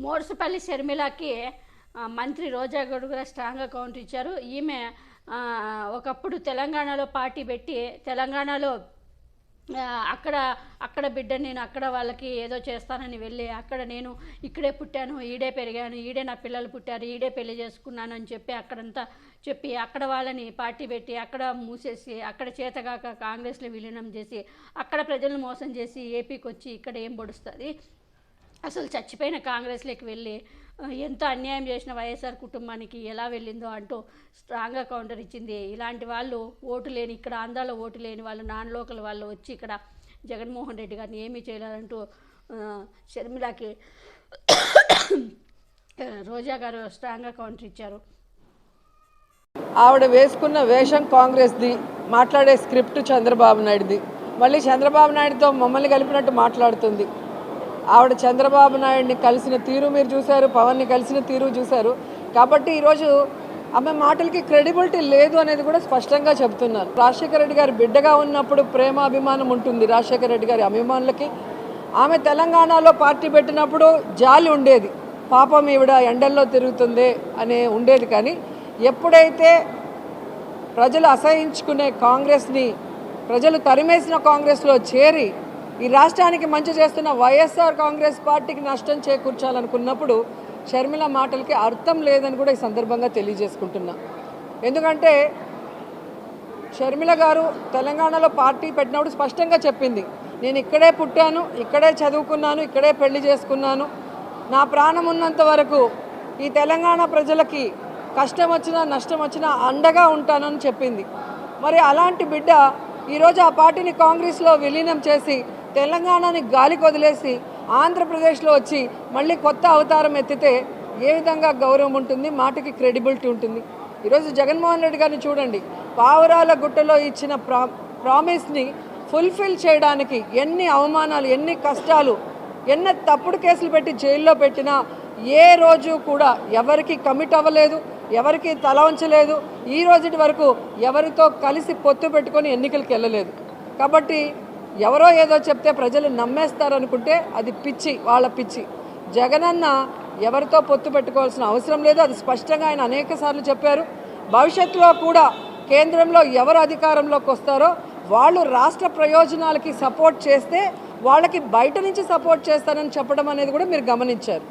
మోర్సుపల్లి షర్మిలకి మంత్రి రోజా గౌడ్ కూడా స్ట్రాంగ్గా కౌంటర్ ఇచ్చారు. ఈమె ఒకప్పుడు తెలంగాణలో పార్టీ పెట్టి తెలంగాణలో అక్కడ అక్కడ బిడ్డ నేను అక్కడ వాళ్ళకి ఏదో చేస్తానని వెళ్ళి అక్కడ నేను ఇక్కడే పుట్టాను, ఈడే పెరిగాను, ఈడే నా పిల్లలు పుట్టారు, ఈడే పెళ్లి చేసుకున్నాను అని చెప్పి అక్కడంతా చెప్పి అక్కడ వాళ్ళని పార్టీ పెట్టి అక్కడ మూసేసి అక్కడ చేతగాక కాంగ్రెస్లో విలీనం చేసి అక్కడ ప్రజలను మోసం చేసి ఏపీకి వచ్చి ఇక్కడ ఏం పొడుస్తుంది, అసలు చచ్చిపోయిన కాంగ్రెస్లోకి వెళ్ళి ఎంత అన్యాయం చేసిన వైఎస్ఆర్ కుటుంబానికి ఎలా వెళ్ళిందో అంటూ స్ట్రాంగ్గా కౌంటర్ ఇచ్చింది. ఇలాంటి వాళ్ళు ఓటు లేని ఇక్కడ ఆంధ్రాలో ఓటు లేని వాళ్ళు నాన్ లోకల్ వాళ్ళు వచ్చి ఇక్కడ జగన్మోహన్ రెడ్డి గారిని ఏమీ చేయలేరంటూ షర్మిలకి రోజా గారు స్ట్రాంగ్గా కౌంటర్ ఇచ్చారు. ఆవిడ వేసుకున్న వేషం కాంగ్రెస్ది, మాట్లాడే స్క్రిప్ట్ చంద్రబాబు నాయుడుది, మళ్ళీ చంద్రబాబు నాయుడుతో మమ్మల్ని కలిపినట్టు మాట్లాడుతుంది. ఆవిడ చంద్రబాబు నాయుడిని కలిసిన తీరు మీరు చూశారు, పవన్ని కలిసిన తీరు చూశారు. కాబట్టి ఈరోజు ఆమె మాటలకి క్రెడిబిలిటీ లేదు అనేది కూడా స్పష్టంగా చెప్తున్నారు. రాజశేఖర రెడ్డి గారి బిడ్డగా ఉన్నప్పుడు ప్రేమ అభిమానం ఉంటుంది రాజశేఖర రెడ్డి గారి అభిమానులకి. ఆమె తెలంగాణలో పార్టీ పెట్టినప్పుడు జాలి ఉండేది, పాపం ఈవిడ ఎండల్లో తిరుగుతుంది అనే ఉండేది. కానీ ఎప్పుడైతే ప్రజలు అసహించుకునే కాంగ్రెస్ని ప్రజలు తరిమేసిన కాంగ్రెస్లో చేరి ఈ రాష్ట్రానికి మంచి చేస్తున్న వైఎస్ఆర్ కాంగ్రెస్ పార్టీకి నష్టం చేకూర్చాలనుకున్నప్పుడు షర్మిల మాటలకి అర్థం లేదని కూడా ఈ సందర్భంగా తెలియజేసుకుంటున్నా. ఎందుకంటే షర్మిల గారు తెలంగాణలో పార్టీ పెట్టినప్పుడు స్పష్టంగా చెప్పింది, నేను ఇక్కడే పుట్టాను, ఇక్కడే చదువుకున్నాను, ఇక్కడే పెళ్లి చేసుకున్నాను, నా ప్రాణం ఉన్నంత వరకు ఈ తెలంగాణ ప్రజలకి కష్టం వచ్చినా నష్టం వచ్చినా అండగా ఉంటానని చెప్పింది. మరి అలాంటి బిడ్డ ఈరోజు ఆ పార్టీని కాంగ్రెస్లో విలీనం చేసి తెలంగాణని గాలికి వదిలేసి ఆంధ్రప్రదేశ్లో వచ్చి మళ్ళీ కొత్త అవతారం ఎత్తితే ఏ విధంగా గౌరవం ఉంటుంది, మాటకి క్రెడిబిలిటీ ఉంటుంది? ఈరోజు జగన్మోహన్ రెడ్డి గారిని చూడండి, పావురాల గుట్టలో ఇచ్చిన ప్రామిస్ని ఫుల్ఫిల్ చేయడానికి ఎన్ని అవమానాలు, ఎన్ని కష్టాలు, ఎన్ని తప్పుడు కేసులు పెట్టి జైల్లో పెట్టినా ఏ రోజు కూడా ఎవరికి కమిట్ అవ్వలేదు, ఎవరికి తల వంచలేదు, ఈ రోజుటి వరకు ఎవరితో కలిసి పొత్తు పెట్టుకొని ఎన్నికలకు వెళ్ళలేదు. కాబట్టి ఎవరో ఏదో చెప్తే ప్రజలు నమ్మేస్తారనుకుంటే అది పిచ్చి, వాళ్ళ పిచ్చి. జగనన్న ఎవరితో పొత్తు పెట్టుకోవాల్సిన అవసరం లేదు, అది స్పష్టంగా ఆయన అనేక సార్లు చెప్పారు. భవిష్యత్తులో కూడా కేంద్రంలో ఎవరు అధికారంలోకి వస్తారో వాళ్ళు రాష్ట్ర ప్రయోజనాలకి సపోర్ట్ చేస్తే వాళ్ళకి బయట నుంచి సపోర్ట్ చేస్తారని చెప్పడం అనేది కూడా మీరు గమనించారు.